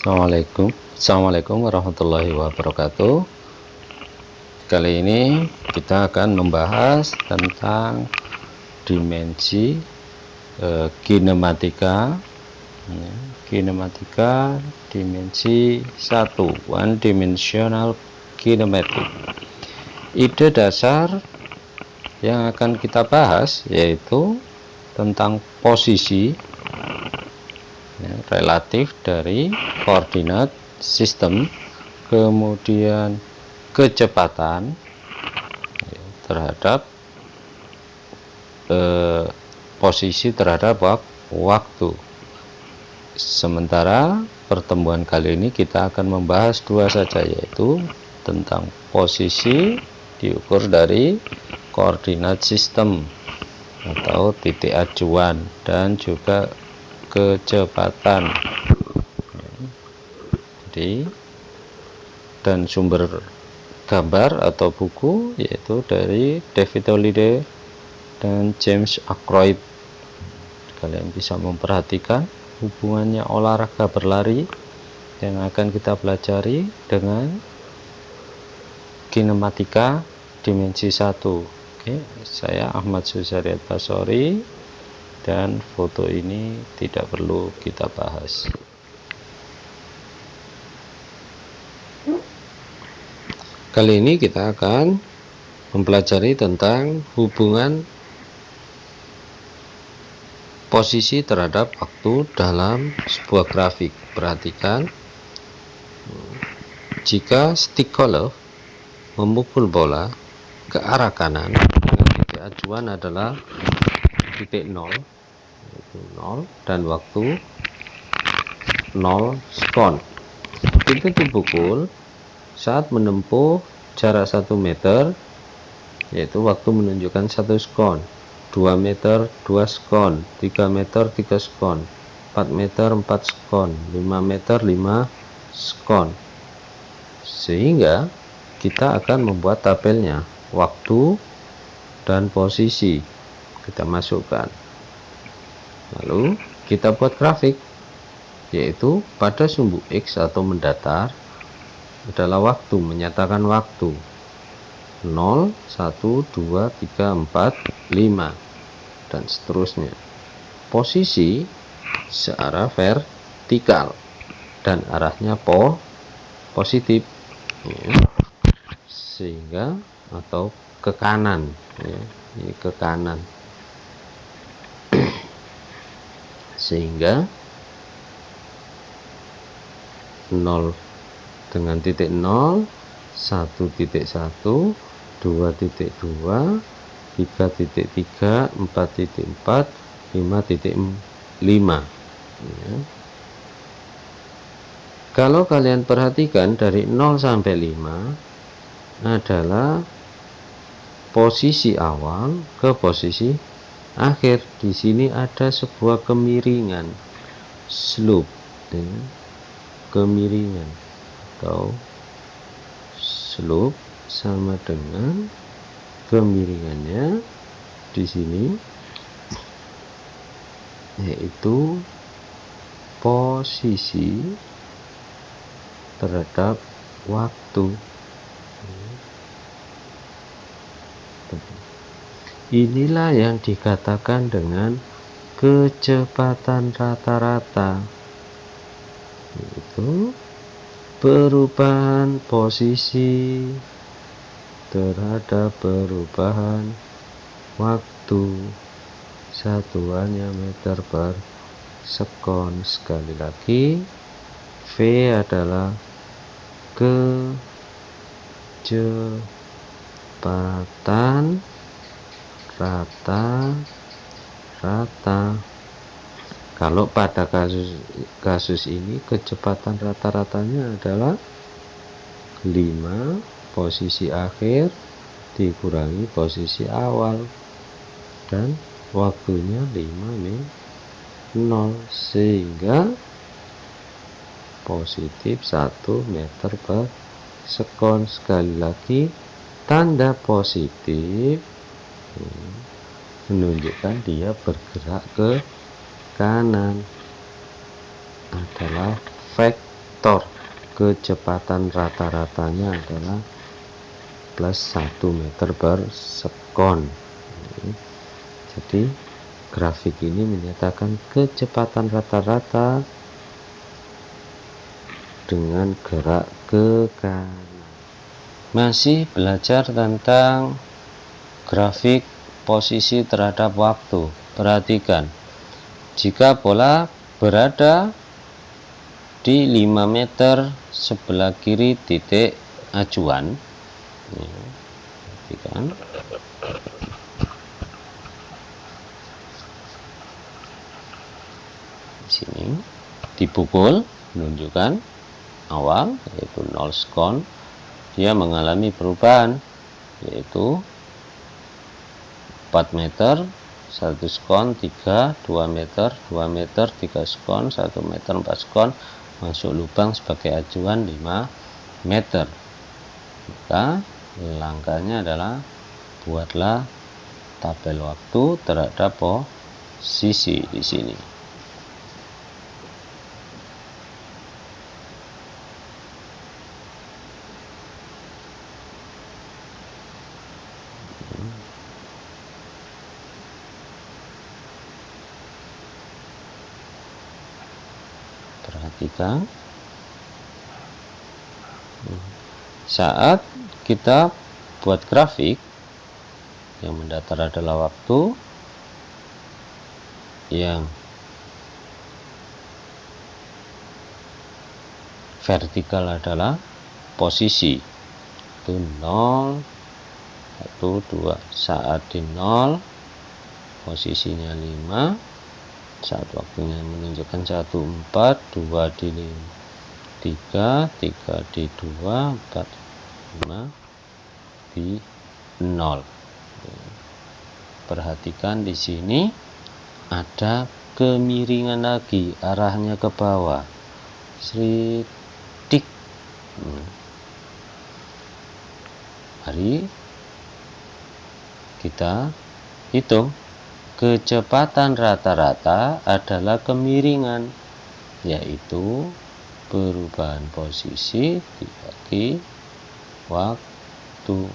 Assalamualaikum warahmatullahi wabarakatuh. Kali ini kita akan membahas tentang dimensi kinematika. Kinematika dimensi 1, one dimensional kinematic. Ide dasar yang akan kita bahas yaitu tentang posisi relatif dari koordinat sistem, kemudian kecepatan terhadap posisi terhadap waktu. Sementara pertemuan kali ini kita akan membahas dua saja, yaitu tentang posisi diukur dari koordinat sistem atau titik acuan dan juga kecepatan. Dan sumber gambar atau buku yaitu dari David Holliday dan James Ackroyd. Kalian bisa memperhatikan hubungannya olahraga berlari yang akan kita pelajari dengan kinematika dimensi 1. Oke, saya Ahmad Suzaryat Basori, dan foto ini tidak perlu kita bahas. Kali ini kita akan mempelajari tentang hubungan posisi terhadap waktu dalam sebuah grafik. Perhatikan, jika stick golf memukul bola ke arah kanan dengan titik acuan adalah titik 0, dan waktu 0 sekon. Pintu dipukul saat menempuh jarak 1 meter, yaitu waktu menunjukkan 1 sekon, 2 meter 2 sekon, 3 meter 3 sekon, 4 meter 4 sekon, 5 meter 5 sekon. Sehingga kita akan membuat tabelnya, waktu dan posisi kita masukkan. Lalu kita buat grafik, yaitu pada sumbu X atau mendatar adalah waktu, menyatakan waktu 0, 1, 2, 3, 4, 5 dan seterusnya. Posisi searah vertikal dan arahnya positif, ya. Sehingga atau ke kanan, ya. Ini ke kanan. Sehingga 0 dengan titik 0, 1.1, 2.2, 3.3, 4.4, 5.5, ya. Kalau kalian perhatikan dari 0 sampai 5 adalah posisi awal ke posisi akhir. Di sini ada sebuah kemiringan, slope, ya. Kemiringan atau slope sama dengan kemiringannya di sini, yaitu posisi terhadap waktu. Inilah yang dikatakan dengan kecepatan rata-rata, yaitu perubahan posisi terhadap perubahan waktu, satuannya meter per sekon. Sekali lagi, V adalah kecepatan rata-rata. Kalau pada kasus ini kecepatan rata-ratanya adalah 5 posisi akhir dikurangi posisi awal, dan waktunya 5 min 0, sehingga positif 1 meter per sekon. Sekali lagi, tanda positif menunjukkan dia bergerak ke kanan, adalah faktor kecepatan rata-ratanya adalah plus 1 meter per sekon. Jadi grafik ini menyatakan kecepatan rata-rata dengan gerak ke kanan. Masih belajar tentang grafik posisi terhadap waktu. Perhatikan, jika bola berada di 5 meter sebelah kiri titik acuan, perhatikan, di sini dipukul menunjukkan awal yaitu 0 sekon, dia mengalami perubahan yaitu 4 meter 1 sekon, 3, 2 meter 2 meter 3 sekon, 1 meter 4 sekon, masuk lubang sebagai acuan 5 meter. Maka langkahnya adalah buatlah tabel waktu terhadap posisi di sini. Perhatikan, saat kita buat grafik yang mendatar adalah waktu, yang vertikal adalah posisi. Itu 0, 1, 2. Saat di 0 posisinya 5, saat waktunya menunjukkan 1, 4, 2 di 3, 3 di 2, 4, 5 di 0. Perhatikan di sini ada kemiringan lagi, arahnya ke bawah. Sritik. Mari kita hitung. Kecepatan rata-rata adalah kemiringan, yaitu perubahan posisi dibagi waktu.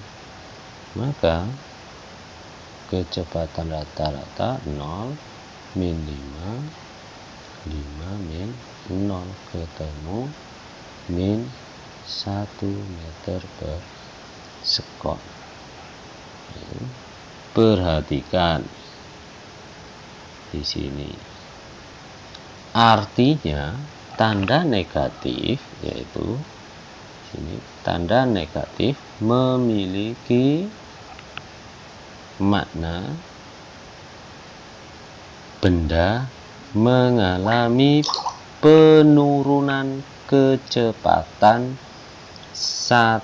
Maka kecepatan rata-rata 0 min 5, 5 min 0, ketemu min 1 meter per sekon. Perhatikan di sini, artinya tanda negatif, yaitu sini tanda negatif memiliki makna benda mengalami penurunan kecepatan 1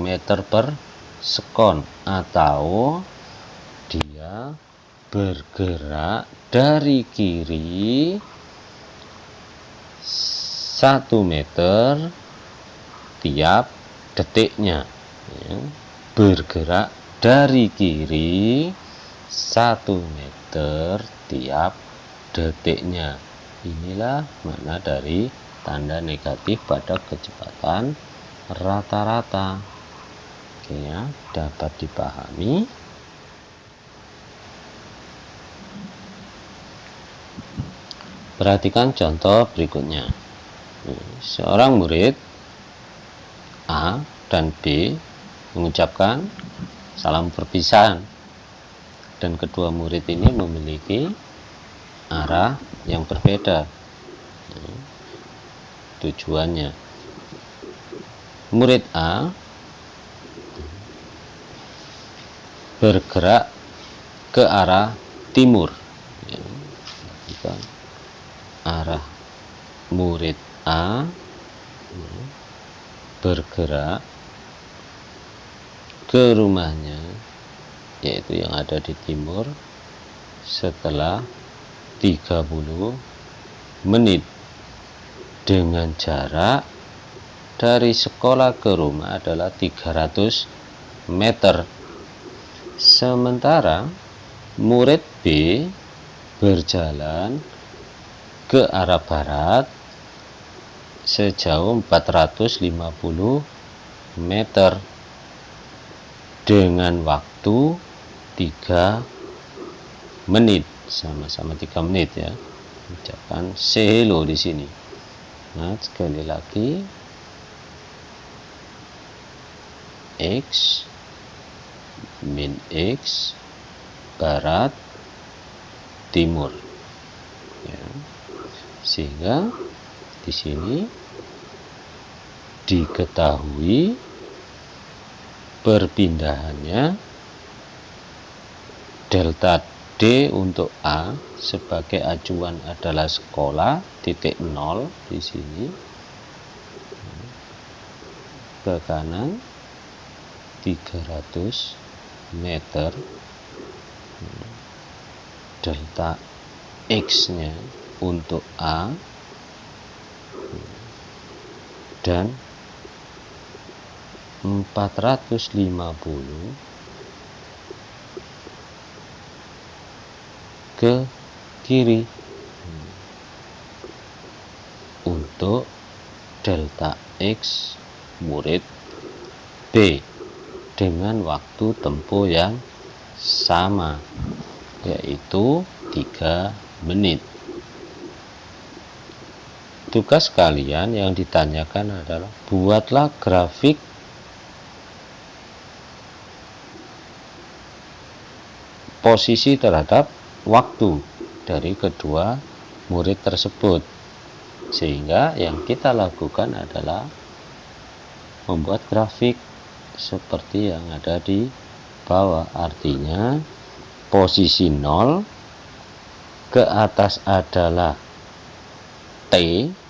meter per sekon, atau dia bergerak dari kiri 1 meter tiap detiknya, ya. Bergerak dari kiri 1 meter tiap detiknya. Inilah makna dari tanda negatif pada kecepatan rata-rata. Oke ya, dapat dipahami. Perhatikan contoh berikutnya. Seorang murid A dan B mengucapkan salam perpisahan, dan kedua murid ini memiliki arah yang berbeda tujuannya. Murid A bergerak ke arah timur, arah murid A bergerak ke rumahnya, yaitu yang ada di timur, setelah 30 menit dengan jarak dari sekolah ke rumah adalah 300 meter. Sementara murid B berjalan ke arah barat sejauh 450 meter dengan waktu 3 menit, sama-sama 3 menit ya. Ucapkan say hello di sini. Nah, sekali lagi X min X barat timur ya. Sehingga di sini diketahui perpindahannya delta D untuk A sebagai acuan adalah sekolah titik 0 di sini ke kanan 300 meter, delta X nya untuk A dan 450 ke kiri untuk delta X murid B dengan waktu tempuh yang sama, yaitu 3 menit. Tugas kalian yang ditanyakan adalah buatlah grafik posisi terhadap waktu dari kedua murid tersebut. Sehingga yang kita lakukan adalah membuat grafik seperti yang ada di bawah. Artinya posisi 0 ke atas adalah T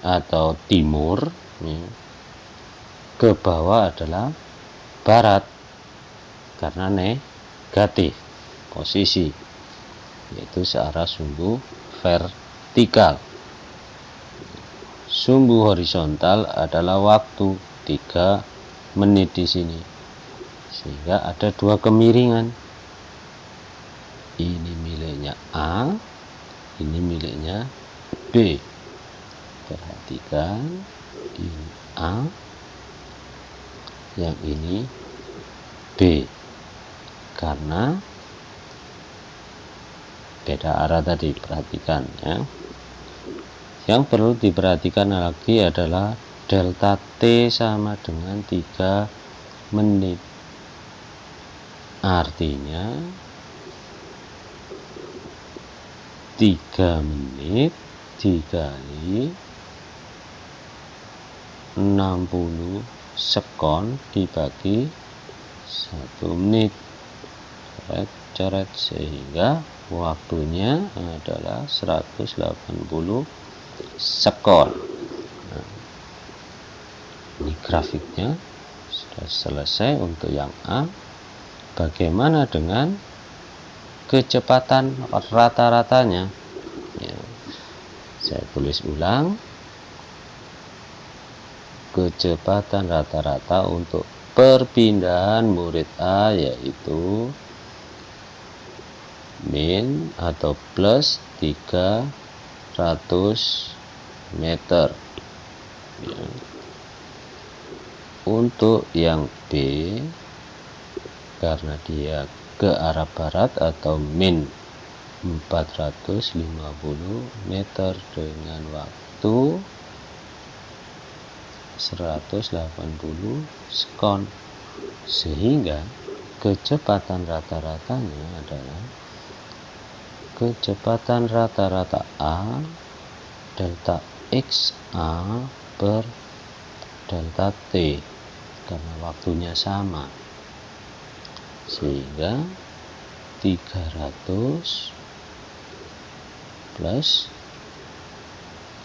atau timur, ke bawah adalah barat karena negatif posisi, yaitu searah sumbu vertikal. Sumbu horizontal adalah waktu 3 menit di sini, sehingga ada 2 kemiringan. Ini miliknya A, ini miliknya B. Perhatikan, ini A, yang ini B, karena beda arah tadi. Perhatikan ya. Yang perlu diperhatikan lagi adalah delta T sama dengan 3 menit. Artinya 3 menit dikali 60 sekon dibagi 1 menit. Coret-coret sehingga waktunya adalah 180 sekon. Nah, ini grafiknya sudah selesai untuk yang A. Bagaimana dengan kecepatan rata-ratanya? Ya, saya tulis ulang. Kecepatan rata-rata untuk perpindahan murid A yaitu min atau plus 300 meter ya. Untuk yang B, karena dia ke arah barat atau min 450 meter dengan waktu 180 sekon, sehingga kecepatan rata-ratanya adalah kecepatan rata-rata A delta XA per delta T karena waktunya sama, sehingga 300 plus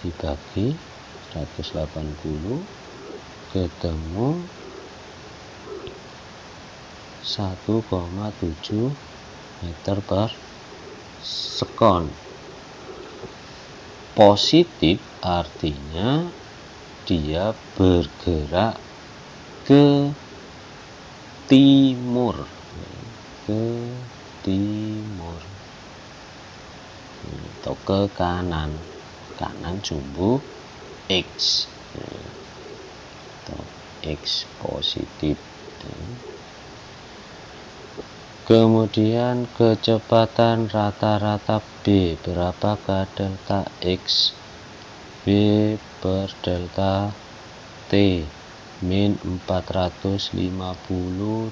dibagi 180 ketemu 1,7 meter per sekon. Positif artinya dia bergerak ke timur, atau ke kanan kanan sumbu X atau X positif. Kemudian kecepatan rata-rata B, berapakah delta X? B per delta T min 450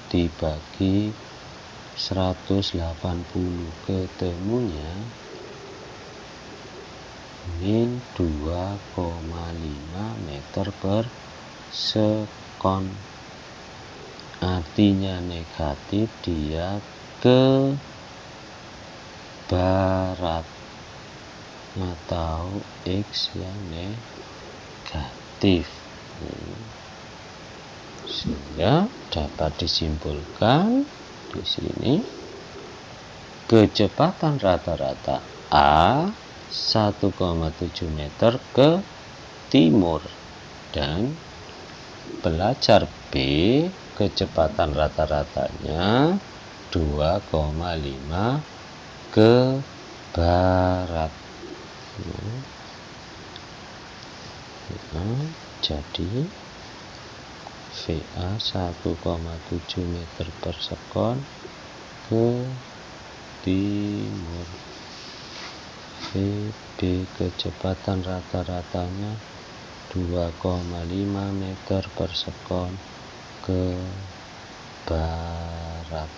dibagi 180, ketemunya min 2,5 meter per sekon. Artinya negatif, dia ke barat atau X yang negatif. Sehingga dapat disimpulkan di sini kecepatan rata-rata A 1,7 meter ke timur, dan pelajar B kecepatan rata-ratanya 2,5 ke barat. Jadi VA 1,7 meter per sekon ke timur. VB kecepatan rata-ratanya 2,5 meter per sekon ke barat.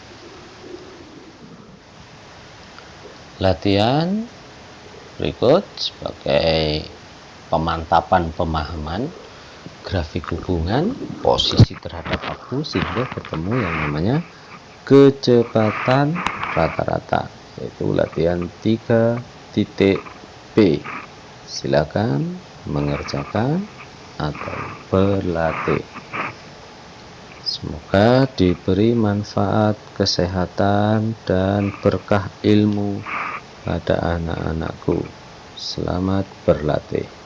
Latihan berikut sebagai pemantapan pemahaman grafik hubungan posisi terhadap waktu sehingga ketemu yang namanya kecepatan rata-rata, yaitu latihan 3.P. Silakan mengerjakan atau berlatih. Semoga diberi manfaat, kesehatan, dan berkah ilmu pada anak-anakku. Selamat berlatih.